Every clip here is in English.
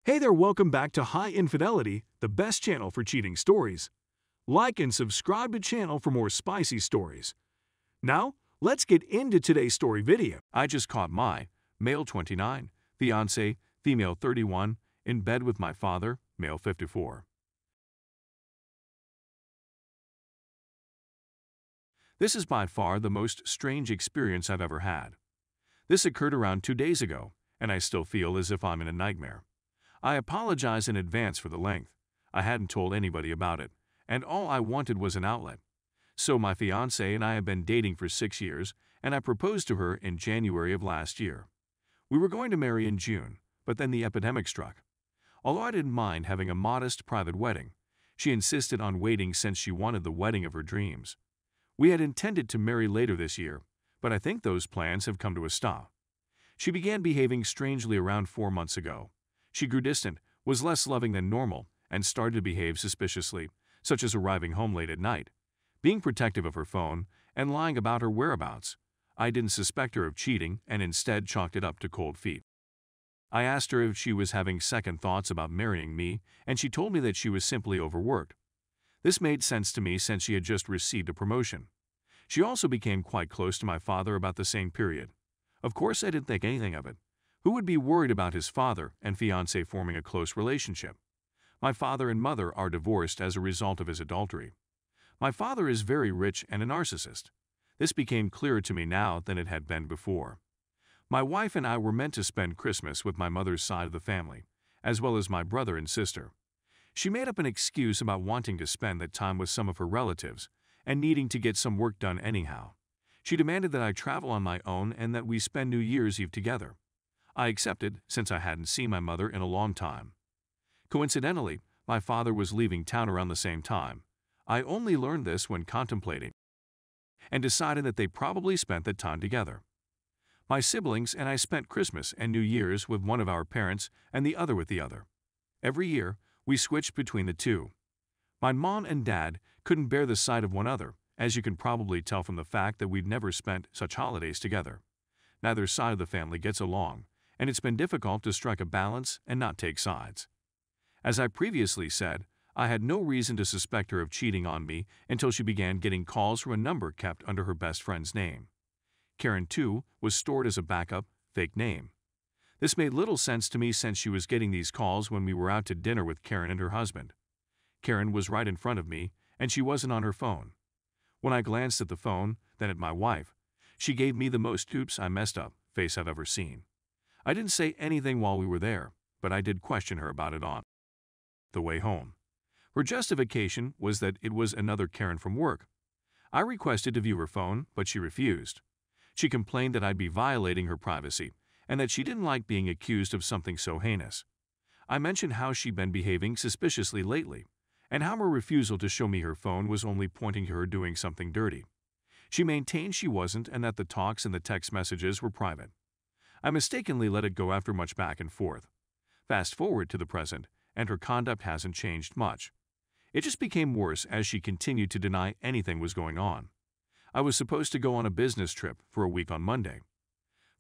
Hey there, welcome back to High Infidelity, the best channel for cheating stories. Like and subscribe to channel for more spicy stories. Now, let's get into today's story video. I just caught my male 29, fiance, female 31, in bed with my father, male 54. This is by far the most strange experience I've ever had. This occurred around 2 days ago, and I still feel as if I'm in a nightmare. I apologize in advance for the length. I hadn't told anybody about it, and all I wanted was an outlet. So my fiancé and I have been dating for 6 years, and I proposed to her in January of last year. We were going to marry in June, but then the epidemic struck. Although I didn't mind having a modest private wedding, she insisted on waiting since she wanted the wedding of her dreams. We had intended to marry later this year, but I think those plans have come to a stop. She began behaving strangely around 4 months ago. She grew distant, was less loving than normal, and started to behave suspiciously, such as arriving home late at night, being protective of her phone, and lying about her whereabouts. I didn't suspect her of cheating and instead chalked it up to cold feet. I asked her if she was having second thoughts about marrying me, and she told me that she was simply overworked. This made sense to me since she had just received a promotion. She also became quite close to my father about the same period. Of course, I didn't think anything of it. Who would be worried about his father and fiancé forming a close relationship? My father and mother are divorced as a result of his adultery. My father is very rich and a narcissist. This became clearer to me now than it had been before. My wife and I were meant to spend Christmas with my mother's side of the family, as well as my brother and sister. She made up an excuse about wanting to spend that time with some of her relatives and needing to get some work done anyhow. She demanded that I travel on my own and that we spend New Year's Eve together. I accepted since I hadn't seen my mother in a long time. Coincidentally, my father was leaving town around the same time. I only learned this when contemplating and decided that they probably spent that time together. My siblings and I spent Christmas and New Year's with one of our parents and the other with the other. Every year, we switched between the two. My mom and dad couldn't bear the sight of one another, as you can probably tell from the fact that we'd never spent such holidays together. Neither side of the family gets along, and it's been difficult to strike a balance and not take sides. As I previously said, I had no reason to suspect her of cheating on me until she began getting calls from a number kept under her best friend's name. Karen, too, was stored as a backup, fake name. This made little sense to me since she was getting these calls when we were out to dinner with Karen and her husband. Karen was right in front of me, and she wasn't on her phone. When I glanced at the phone, then at my wife, she gave me the most "oops, I messed up" face I've ever seen. I didn't say anything while we were there, but I did question her about it on the way home. Her justification was that it was another Karen from work. I requested to view her phone, but she refused. She complained that I'd be violating her privacy and that she didn't like being accused of something so heinous. I mentioned how she'd been behaving suspiciously lately, and how her refusal to show me her phone was only pointing to her doing something dirty. She maintained she wasn't and that the talks and the text messages were private. I mistakenly let it go after much back and forth. Fast forward to the present, and her conduct hasn't changed much. It just became worse as she continued to deny anything was going on. I was supposed to go on a business trip for a week on Monday.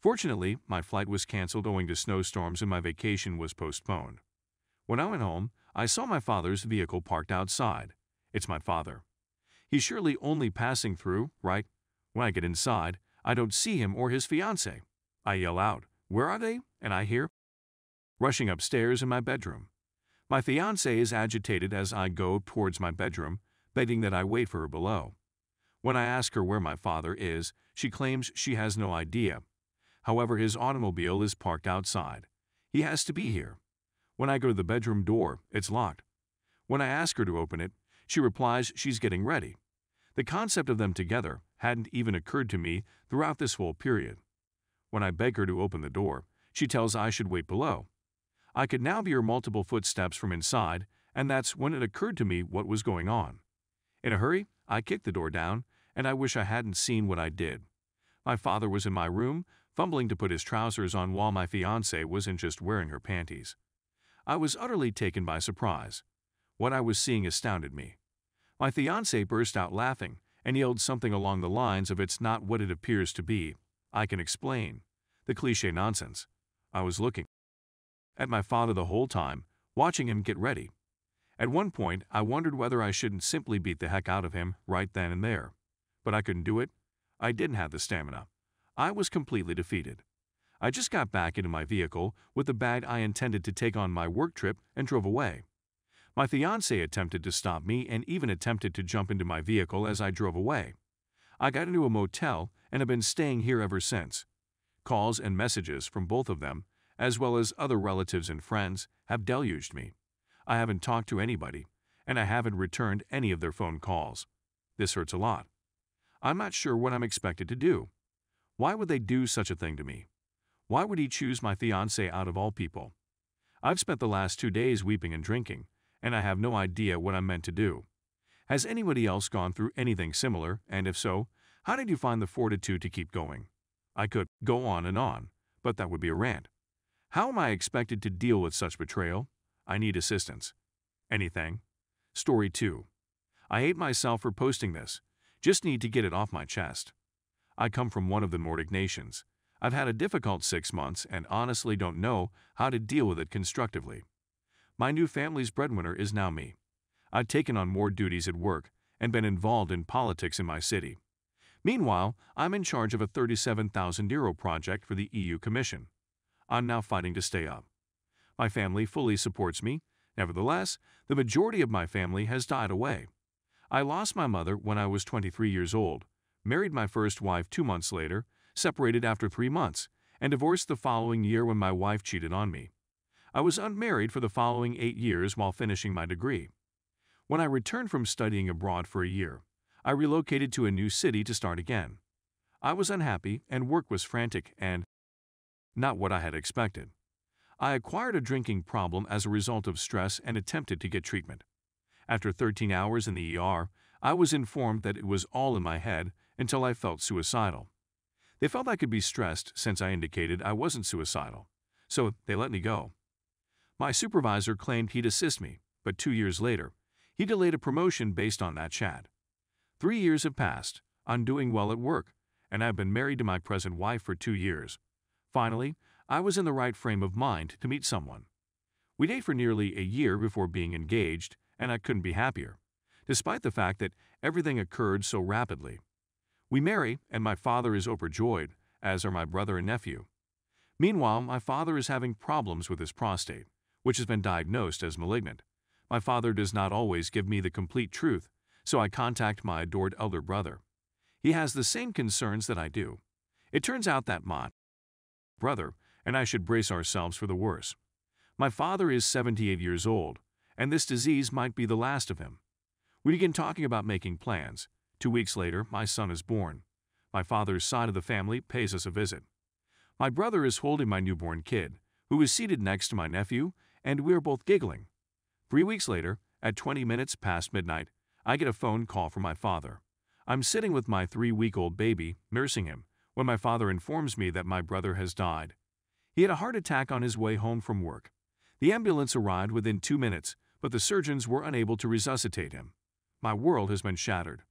Fortunately, my flight was canceled owing to snowstorms and my vacation was postponed. When I went home, I saw my father's vehicle parked outside. It's my father. He's surely only passing through, right? When I get inside, I don't see him or his fiancée. I yell out, "Where are they?" and I hear rushing upstairs in my bedroom. My fiancée is agitated as I go towards my bedroom, begging that I wait for her below. When I ask her where my father is, she claims she has no idea. However, his automobile is parked outside. He has to be here. When I go to the bedroom door, it's locked. When I ask her to open it, she replies she's getting ready. The concept of them together hadn't even occurred to me throughout this whole period. When I beg her to open the door, she tells I should wait below. I could now hear multiple footsteps from inside, and that's when it occurred to me what was going on. In a hurry, I kicked the door down, and I wish I hadn't seen what I did. My father was in my room, fumbling to put his trousers on while my fiancée wasn't just wearing her panties. I was utterly taken by surprise. What I was seeing astounded me. My fiancé burst out laughing and yelled something along the lines of "It's not what it appears to be. I can explain." The cliché nonsense. I was looking at my father the whole time, watching him get ready. At one point, I wondered whether I shouldn't simply beat the heck out of him right then and there. But I couldn't do it. I didn't have the stamina. I was completely defeated. I just got back into my vehicle with the bag I intended to take on my work trip and drove away. My fiancé attempted to stop me and even attempted to jump into my vehicle as I drove away. I got into a motel and have been staying here ever since. Calls and messages from both of them, as well as other relatives and friends, have deluged me. I haven't talked to anybody, and I haven't returned any of their phone calls. This hurts a lot. I'm not sure what I'm expected to do. Why would they do such a thing to me? Why would he choose my fiancé out of all people? I've spent the last 2 days weeping and drinking, and I have no idea what I'm meant to do. Has anybody else gone through anything similar, and if so, how did you find the fortitude to keep going? I could go on, but that would be a rant. How am I expected to deal with such betrayal? I need assistance. Anything? Story 2. I hate myself for posting this. Just need to get it off my chest. I come from one of the Nordic nations. I've had a difficult 6 months and honestly don't know how to deal with it constructively. My new family's breadwinner is now me. I've taken on more duties at work and been involved in politics in my city. Meanwhile, I'm in charge of a €37,000 project for the EU Commission. I'm now fighting to stay up. My family fully supports me. Nevertheless, the majority of my family has died away. I lost my mother when I was 23 years old, married my first wife 2 months later, separated after 3 months, and divorced the following year when my wife cheated on me. I was unmarried for the following 8 years while finishing my degree. When I returned from studying abroad for a year, I relocated to a new city to start again. I was unhappy and work was frantic and not what I had expected. I acquired a drinking problem as a result of stress and attempted to get treatment. After 13 hours in the ER, I was informed that it was all in my head until I felt suicidal. They felt I could be stressed since I indicated I wasn't suicidal, so they let me go. My supervisor claimed he'd assist me, but 2 years later, he delayed a promotion based on that chat. 3 years have passed. I'm doing well at work, and I've been married to my present wife for 2 years. Finally, I was in the right frame of mind to meet someone. We dated for nearly a year before being engaged, and I couldn't be happier, despite the fact that everything occurred so rapidly. We marry, and my father is overjoyed, as are my brother and nephew. Meanwhile, my father is having problems with his prostate, which has been diagnosed as malignant. My father does not always give me the complete truth, so I contact my adored elder brother. He has the same concerns that I do. It turns out that my brother and I should brace ourselves for the worst. My father is 78 years old, and this disease might be the last of him. We begin talking about making plans. 2 weeks later, my son is born. My father's side of the family pays us a visit. My brother is holding my newborn kid, who is seated next to my nephew, and we are both giggling. 3 weeks later, at 20 minutes past midnight, I get a phone call from my father. I'm sitting with my 3-week-old baby, nursing him, when my father informs me that my brother has died. He had a heart attack on his way home from work. The ambulance arrived within 2 minutes, but the surgeons were unable to resuscitate him. My world has been shattered.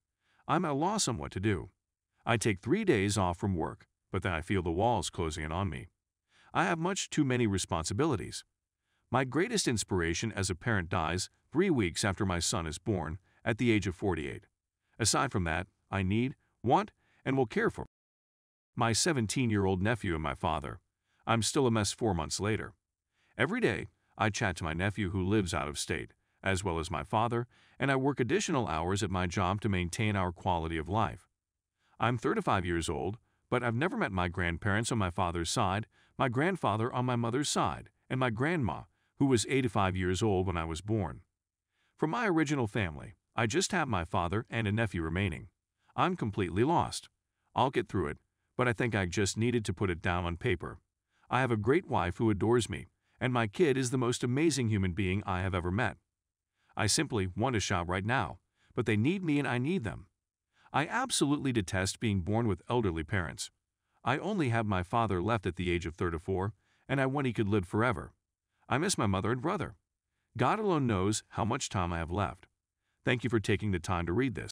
I'm at a loss on what to do. I take 3 days off from work, but then I feel the walls closing in on me. I have much too many responsibilities. My greatest inspiration as a parent dies 3 weeks after my son is born, at the age of 48. Aside from that, I need, want, and will care for my 17-year-old nephew and my father. I'm still a mess 4 months later. Every day, I chat to my nephew who lives out of state, as well as my father, and I work additional hours at my job to maintain our quality of life. I'm 35 years old, but I've never met my grandparents on my father's side, my grandfather on my mother's side, and my grandma, who was 85 years old when I was born. From my original family, I just have my father and a nephew remaining. I'm completely lost. I'll get through it, but I think I just needed to put it down on paper. I have a great wife who adores me, and my kid is the most amazing human being I have ever met. I simply want to shout right now, but they need me and I need them. I absolutely detest being born with elderly parents. I only have my father left at the age of 34, and I want he could live forever. I miss my mother and brother. God alone knows how much time I have left. Thank you for taking the time to read this.